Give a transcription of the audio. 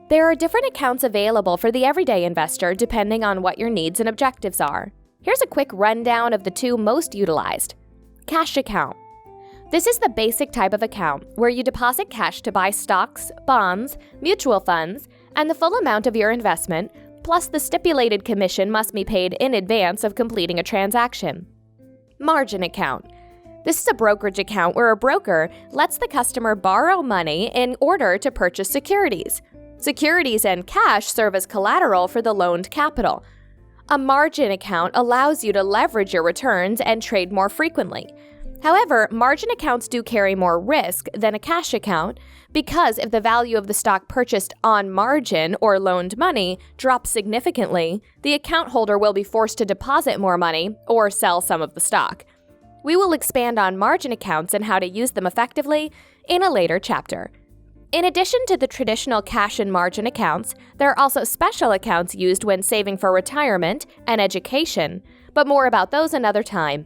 There are different accounts available for the everyday investor depending on what your needs and objectives are. Here's a quick rundown of the two most utilized. Cash account. This is the basic type of account where you deposit cash to buy stocks, bonds, mutual funds, and the full amount of your investment, plus the stipulated commission must be paid in advance of completing a transaction. Margin account. This is a brokerage account where a broker lets the customer borrow money in order to purchase securities. Securities and cash serve as collateral for the loaned capital. A margin account allows you to leverage your returns and trade more frequently. However, margin accounts do carry more risk than a cash account because if the value of the stock purchased on margin or loaned money drops significantly, the account holder will be forced to deposit more money or sell some of the stock. We will expand on margin accounts and how to use them effectively in a later chapter. In addition to the traditional cash and margin accounts, there are also special accounts used when saving for retirement and education, but more about those another time.